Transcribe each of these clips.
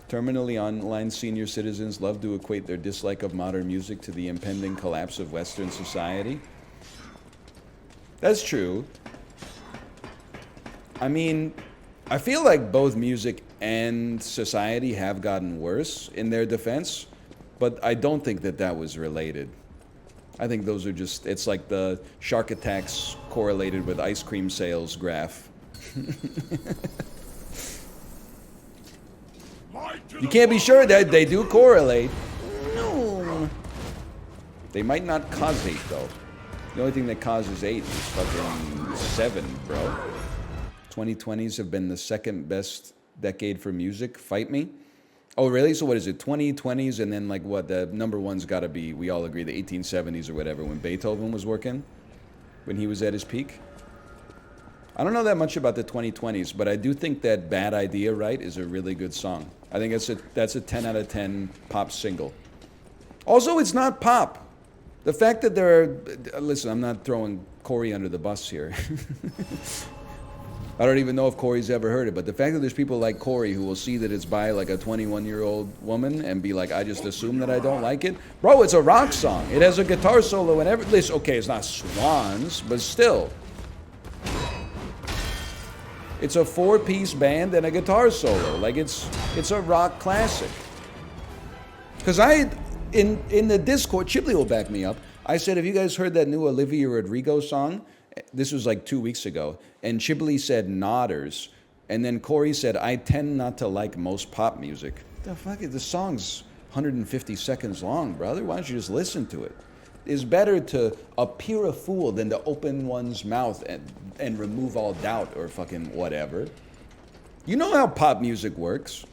Terminally online senior citizens love to equate their dislike of modern music to the impending collapse of Western society. That's true. I mean, I feel like both music and society have gotten worse in their defense, but I don't think that that was related. I think those are just, it's like the shark attacks correlated with ice cream sales graph. You can't be sure that they do correlate. No. They might not cause hate, though. The only thing that causes hate is fucking 7, bro. 2020s have been the second best decade for music. Fight me. Oh, really? So what is it? 2020s and then like what? The number one's got to be, we all agree, the 1870s or whatever, when Beethoven was working, when he was at his peak. I don't know that much about the 2020s, but I do think that Bad Idea, Right, is a really good song. I think that's a 10 out of 10 pop single. Also, it's not pop. The fact that there are, listen, I'm not throwing Corey under the bus here. I don't even know if Corey's ever heard it, but the fact that there's people like Corey who will see that it's by like a 21-year-old woman and be like, I just assume that I don't like it. Bro, it's a rock song. It has a guitar solo and everything. Okay, it's not Swans, but still. It's a 4-piece band and a guitar solo. Like it's a rock classic. Because in the Discord, Chipley will back me up. I said, have you guys heard that new Olivia Rodrigo song? This was like 2 weeks ago. And Chipley said Nodders. And then Corey said, I tend not to like most pop music. The fuck is the song's 150 seconds long, brother. Why don't you just listen to it? It's better to appear a fool than to open one's mouth and remove all doubt or fucking whatever. You know how pop music works?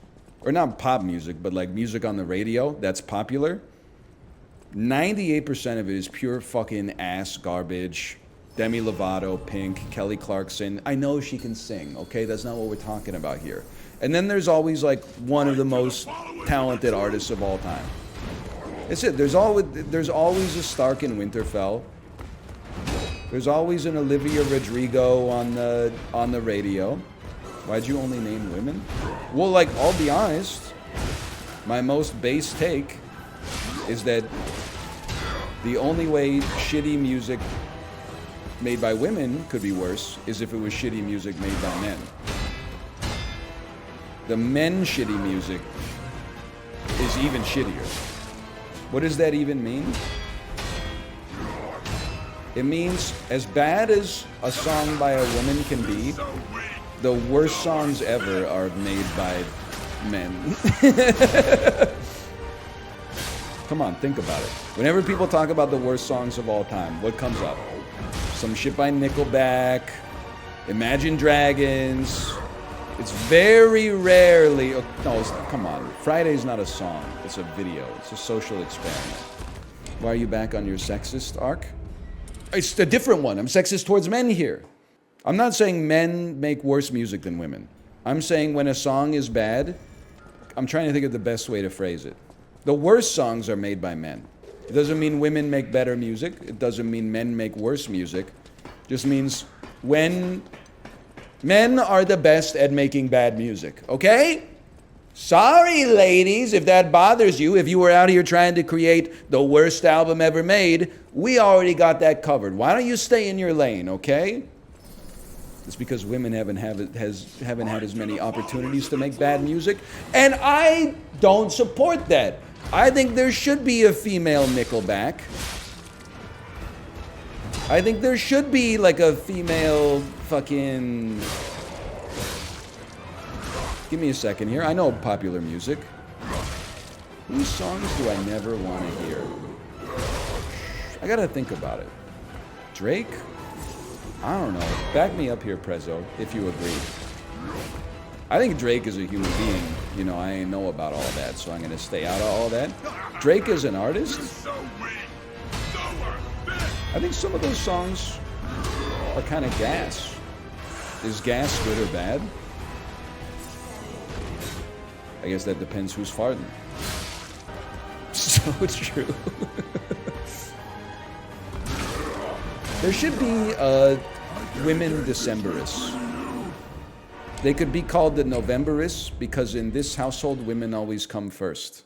Or not pop music, but like music on the radio that's popular? 98% of it is pure fucking ass garbage. Demi Lovato, Pink, Kelly Clarkson. I know she can sing, okay? That's not what we're talking about here. And then there's always like one of the most talented artists of all time. That's it. There's always a Stark and Winterfell. There's always an Olivia Rodrigo on the radio. Why'd you only name women? Well, like, I'll be honest. My most base take is that the only way shitty music made by women could be worse is if it was shitty music made by men. The men shitty music is even shittier. What does that even mean? It means as bad as a song by a woman can be, the worst songs ever are made by men. Come on, think about it. Whenever people talk about the worst songs of all time, what comes up? Some shit by Nickelback, Imagine Dragons. It's very rarely, no, come on. Friday's not a song, it's a video. It's a social experiment. Why are you back on your sexist arc? It's a different one. I'm sexist towards men here. I'm not saying men make worse music than women. I'm saying when a song is bad, I'm trying to think of the best way to phrase it. The worst songs are made by men. It doesn't mean women make better music. It doesn't mean men make worse music. It just means when men are the best at making bad music, okay? Sorry, ladies, if that bothers you. If you were out here trying to create the worst album ever made, we already got that covered. Why don't you stay in your lane, okay? It's because women haven't had as many opportunities to make bad music, and I don't support that. I think there should be a female Nickelback. I think there should be like a female fucking... Give me a second here. I know popular music. Whose songs do I never want to hear? I gotta think about it. Drake? I don't know. Back me up here, Prezzo, if you agree. I think Drake is a human being. You know, I ain't know about all that, so I'm gonna stay out of all that. Drake is an artist. I think some of those songs are kind of gas. Is gas good or bad? I guess that depends who's farting. So true. There should be a women Decemberists. They could be called the Novemberists because in this household, women always come first.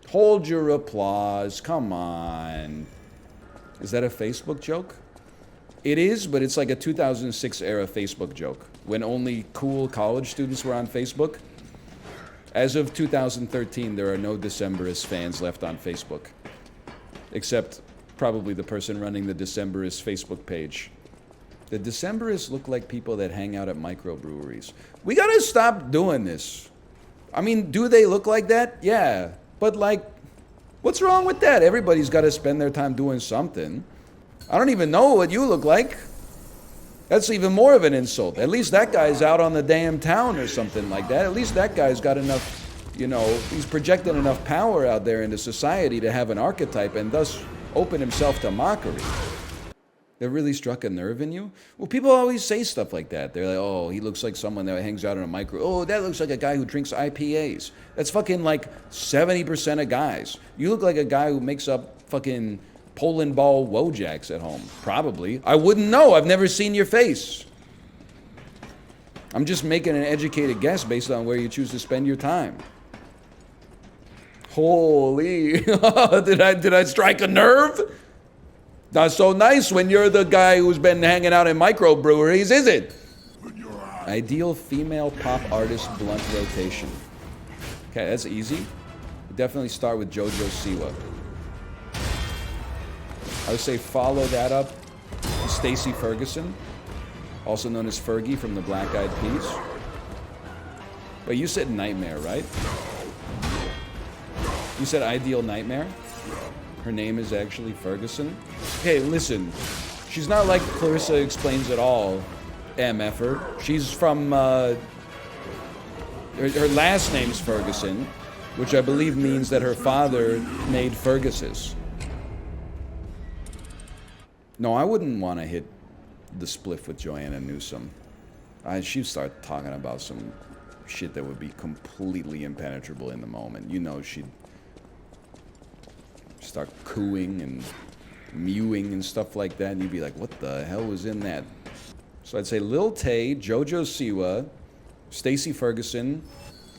Hold your applause. Come on. Is that a Facebook joke? It is, but it's like a 2006 era Facebook joke when only cool college students were on Facebook. As of 2013, there are no Decemberist fans left on Facebook, except probably the person running the Decemberist Facebook page. The Decemberists look like people that hang out at microbreweries. We gotta stop doing this. I mean, do they look like that? Yeah. But like, what's wrong with that? Everybody's gotta spend their time doing something. I don't even know what you look like. That's even more of an insult. At least that guy's out on the damn town or something like that. At least that guy's got enough, you know, he's projecting enough power out there into society to have an archetype and thus open himself to mockery. That really struck a nerve in you? Well, people always say stuff like that. They're like, oh, he looks like someone that hangs out in a micro. Oh, that looks like a guy who drinks IPAs. That's fucking like 70% of guys. You look like a guy who makes up fucking Poland ball Wojaks at home. Probably. I wouldn't know. I've never seen your face. I'm just making an educated guess based on where you choose to spend your time. Holy, did I strike a nerve? Not so nice when you're the guy who's been hanging out in microbreweries, is it? Ideal female pop artist blunt rotation. Okay, that's easy. Definitely start with JoJo Siwa. I would say follow that up with Stacey Ferguson, also known as Fergie from the Black Eyed Peas. But you said Nightmare, right? You said Ideal Nightmare? Her name is actually Ferguson? Hey, listen. She's not like Clarissa Explains It All, MFer. She's from, her last name's Ferguson, which I believe means that her father made Ferguses. No, I wouldn't want to hit the spliff with Joanna Newsom. She'd start talking about some shit that would be completely impenetrable in the moment. You know, she'd start cooing and mewing and stuff like that, and you'd be like, what the hell was in that? So I'd say Lil Tay, JoJo Siwa, Stacey Ferguson,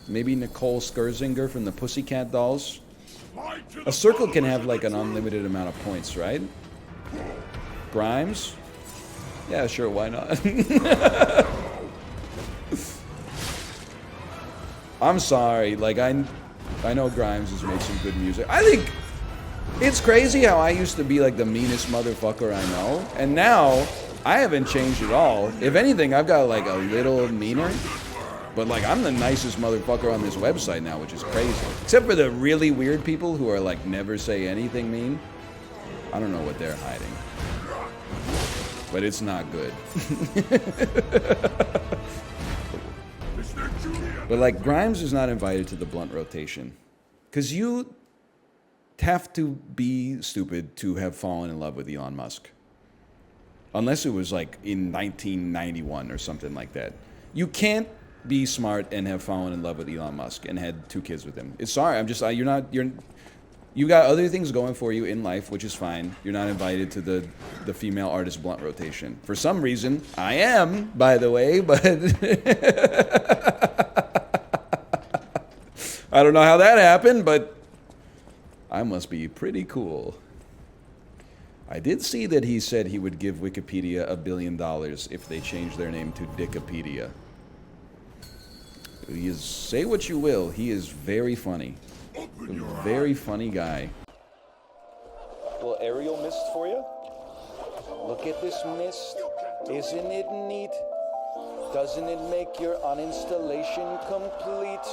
maybe Nicole Scherzinger from the Pussycat Dolls. A circle can have like an unlimited amount of points, right? Grimes? Yeah, sure, why not? I'm sorry, like I know Grimes has made some good music. I think it's crazy how I used to be like the meanest motherfucker I know, and now I haven't changed at all. If anything, I've got like a little meaner, but like I'm the nicest motherfucker on this website now, which is crazy. Except for the really weird people who are like never say anything mean. I don't know what they're hiding. But it's not good. But like Grimes is not invited to the blunt rotation. Because you have to be stupid to have fallen in love with Elon Musk. Unless it was like in 1991 or something like that. You can't be smart and have fallen in love with Elon Musk and had 2 kids with him. It's sorry, I'm just, you got other things going for you in life, which is fine. You're not invited to the female artist blunt rotation. For some reason, I am, by the way, but I don't know how that happened, but I must be pretty cool. I did see that he said he would give Wikipedia $1 billion if they changed their name to Dickopedia. Say what you will, he is very funny. A very funny guy. A little aerial mist for you. Look at this mist. Isn't it neat? Doesn't it make your uninstallation complete?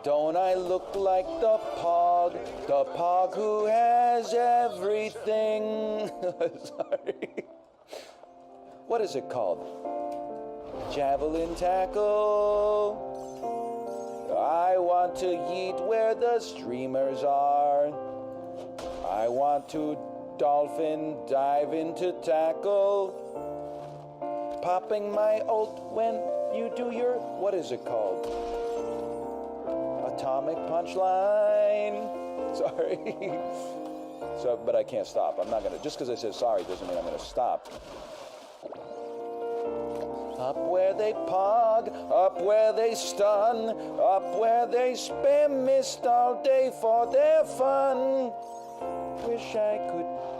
Don't I look like the Pog who has everything? Sorry. What is it called? Javelin tackle. I want to yeet where the streamers are. I want to dolphin dive into tackle. Popping my ult when you do your, what is it called? Atomic punchline. Sorry. So, but I can't stop. I'm not gonna, just because I said sorry doesn't mean I'm gonna stop. Up where they pog, up where they stun, up where they spam mist all day for their fun. Wish I could